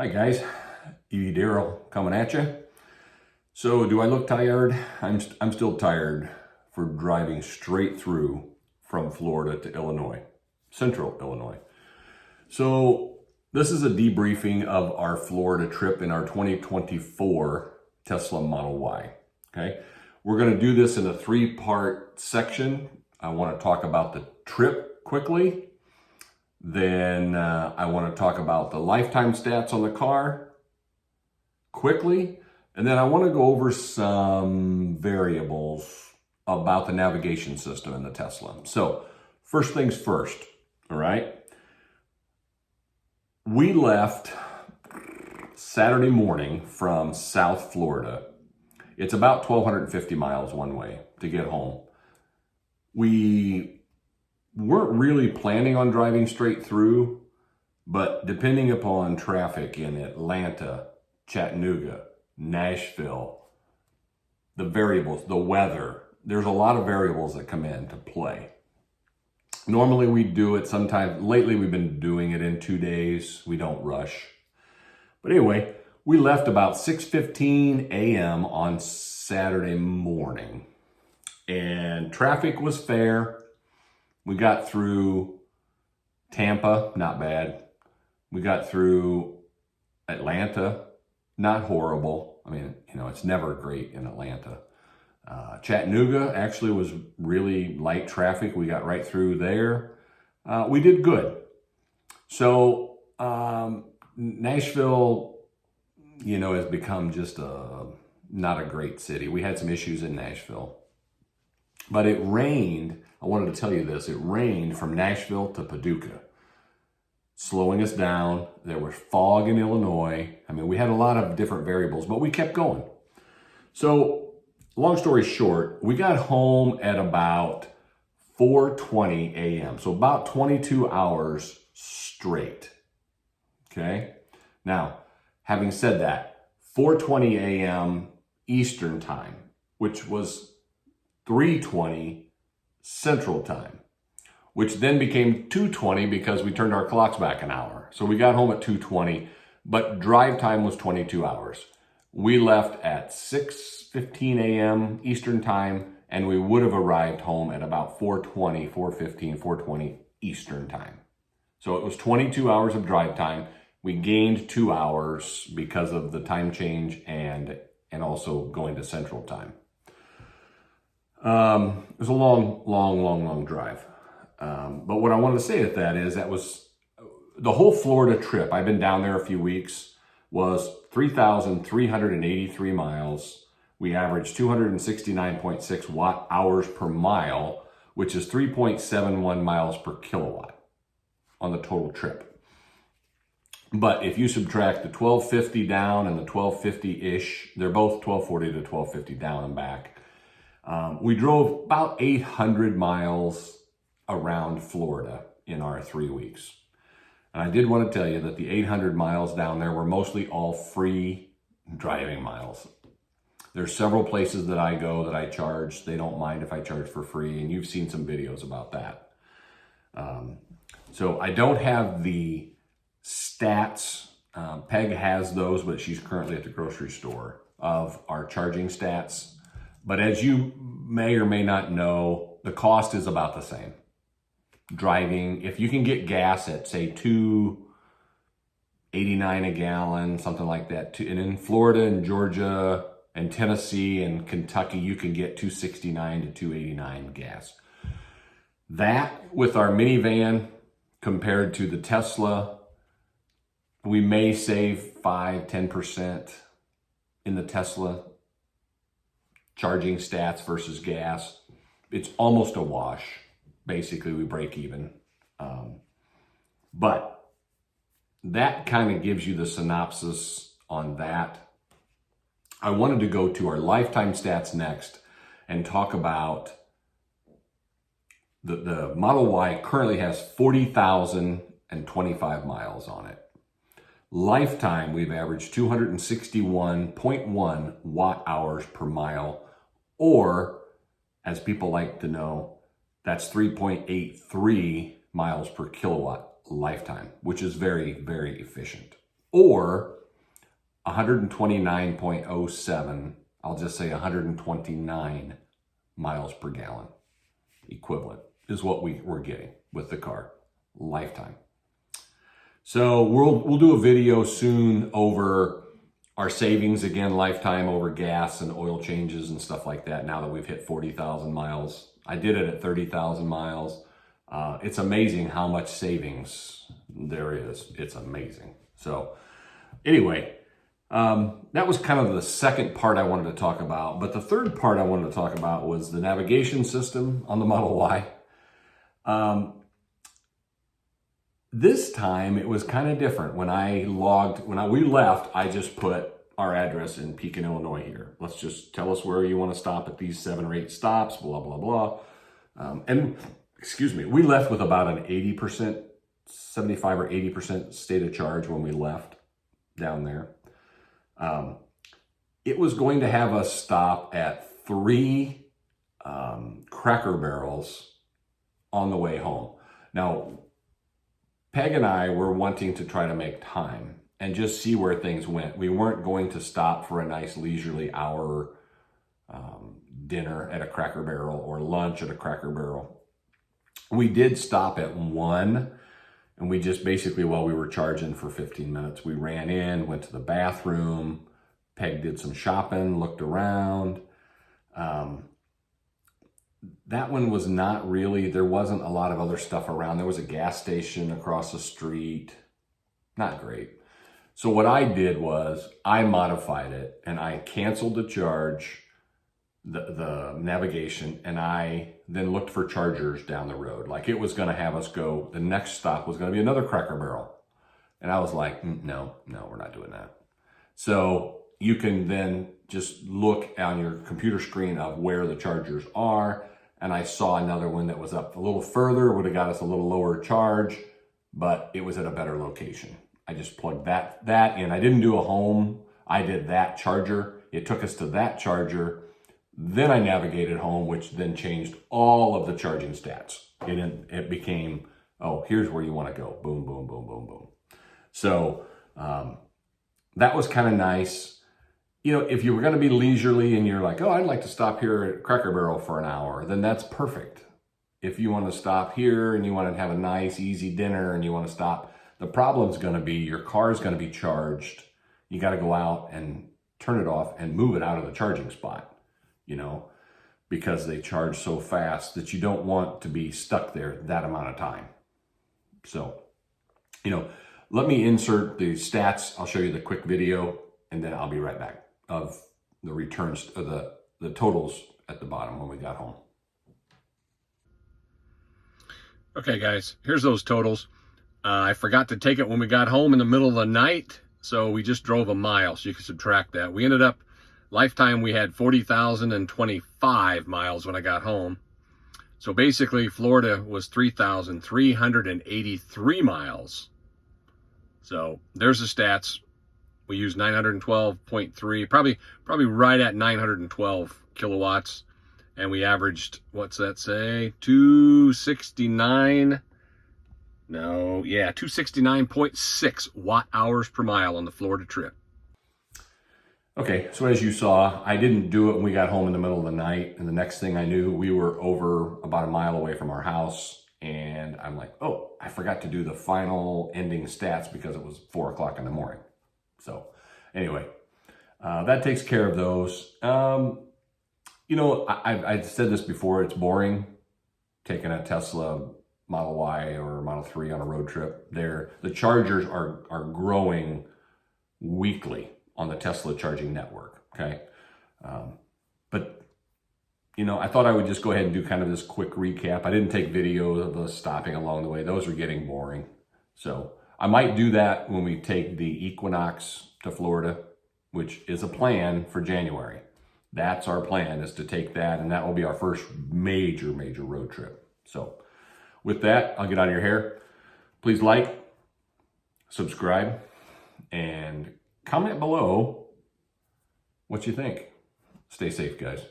Hi guys, E. Daryl coming at you. So do I look tired? I'm still tired for driving straight through from Florida to Illinois, central Illinois. So this is a debriefing of our Florida trip in our 2024 Tesla Model Y. Okay, we're going to do this in a three-part section. I want to talk about the trip quickly. Then I want to talk about the lifetime stats on the car quickly. And then I want to go over some variables about the navigation system in the Tesla. So first things first, all right? We left Saturday morning from South Florida. It's about 1,250 miles one way to get home. We weren't really planning on driving straight through, but depending upon traffic in Atlanta, Chattanooga, Nashville, the variables, the weather, there's a lot of variables that come into play. Normally we do it sometime. Lately we've been doing it in 2 days. We don't rush. But anyway, we left about 6:15 a.m. on Saturday morning, and traffic was fair. We got through Tampa, not bad. We got through Atlanta, not horrible. I mean, it's never great in Atlanta. Chattanooga actually was really light traffic. We got right through there. We did good. So Nashville, has become just not a great city. We had some issues in Nashville. But it rained. I wanted to tell you this. It rained from Nashville to Paducah, slowing us down. There was fog in Illinois. I mean, we had a lot of different variables, but we kept going. So long story short, we got home at about 4:20 a.m. So about 22 hours straight. Okay. Now, having said that, 4:20 a.m. Eastern time, which was 3:20 Central Time, which then became 2:20 because we turned our clocks back an hour. So we got home at 2:20, but drive time was 22 hours. We left at 6:15 a.m. Eastern Time, and we would have arrived home at about 4:20 Eastern Time. So it was 22 hours of drive time. We gained 2 hours because of the time change and also going to Central Time. It was a long drive. But what I wanted to say at that was the whole Florida trip. I've been down there a few weeks, was 3,383 miles. We averaged 269.6 watt hours per mile, which is 3.71 miles per kilowatt on the total trip. But if you subtract the 1250 down and the 1250-ish, they're both 1240 to 1250 down and back. We drove about 800 miles around Florida in our 3 weeks. And I did want to tell you that the 800 miles down there were mostly all free driving miles. There's several places that I go that I charge. They don't mind if I charge for free, and you've seen some videos about that. So I don't have the stats. Peg has those, but she's currently at the grocery store, of our charging stats. But as you may or may not know, the cost is about the same. Driving, if you can get gas at, say, $2.89 a gallon, something like that. And in Florida and Georgia and Tennessee and Kentucky, you can get $2.69 to $2.89 gas. That, with our minivan compared to the Tesla, we may save 5-10% in the Tesla charging stats versus gas. It's almost a wash. Basically, we break even. But that kind of gives you the synopsis on that. I wanted to go to our lifetime stats next and talk about the Model Y currently has 40,025 miles on it. Lifetime, we've averaged 261.1 watt hours per mile, or, as people like to know, that's 3.83 miles per kilowatt lifetime, which is very, very efficient. or 129.07, I'll just say 129 miles per gallon equivalent is what we're getting with the car, lifetime. So we'll do a video soon over our savings again, lifetime, over gas and oil changes and stuff like that, now that we've hit 40,000 miles. I did it at 30,000 miles. It's amazing how much savings there is. It's amazing. So anyway, that was kind of the second part I wanted to talk about. But the third part I wanted to talk about was the navigation system on the Model Y. This time it was kind of different. When we left, I just put our address in Pekin, Illinois here. Let's just tell us where you want to stop at these 7 or 8 stops, blah, blah, blah. Excuse me, we left with about an 80%, 75 or 80% state of charge when we left down there. It was going to have us stop at 3 Cracker Barrels on the way home. Now, Peg and I were wanting to try to make time and just see where things went. We weren't going to stop for a nice leisurely hour dinner at a Cracker Barrel or lunch at a Cracker Barrel. We did stop at one, and we just basically, while we were charging for 15 minutes, we ran in, went to the bathroom. Peg did some shopping, looked around. That one was not really, there wasn't a lot of other stuff around. There was a gas station across the street. Not great. So what I did was I modified it and I canceled the charge, the navigation, and I then looked for chargers down the road. Like it was going to have us go, the next stop was going to be another Cracker Barrel. And I was like, no, we're not doing that. So you can then just look on your computer screen of where the chargers are. And I saw another one that was up a little further, would have got us a little lower charge, but it was at a better location. I just plugged that in. I didn't do a home. I did that charger. It took us to that charger. Then I navigated home, which then changed all of the charging stats. It became, oh, here's where you want to go. Boom, boom, boom, boom, boom. So that was kind of nice. You know, if you were going to be leisurely and you're like, oh, I'd like to stop here at Cracker Barrel for an hour, then that's perfect. If you want to stop here and you want to have a nice, easy dinner and you want to stop, the problem's going to be your car's going to be charged. You got to go out and turn it off and move it out of the charging spot, you know, because they charge so fast that you don't want to be stuck there that amount of time. So, you know, let me insert the stats. I'll show you the quick video and then I'll be right back of the returns, the totals at the bottom when we got home. Okay, guys, here's those totals. I forgot to take it when we got home in the middle of the night, so we just drove a mile, so you can subtract that. We ended up, lifetime, we had 40,025 miles when I got home. So basically, Florida was 3,383 miles. So there's the stats. We used 912.3, probably right at 912 kilowatts. And we averaged, what's that say? 269.6 watt hours per mile on the Florida trip. Okay, so as you saw, I didn't do it when we got home in the middle of the night. And the next thing I knew, we were over about a mile away from our house. And I'm like, oh, I forgot to do the final ending stats because it was 4 o'clock in the morning. So anyway, that takes care of those. You know, I've said this before, it's boring taking a Tesla Model Y or Model 3 on a road trip. The chargers are growing weekly on the Tesla charging network, okay? But, you know, I thought I would just go ahead and do kind of this quick recap. I didn't take videos of us stopping along the way. Those are getting boring. So I might do that when we take the Equinox to Florida, which is a plan for January. That's our plan, is to take that, and that will be our first major road trip. So with that, I'll get out of your hair. Please like, subscribe, and comment below what you think. Stay safe, guys.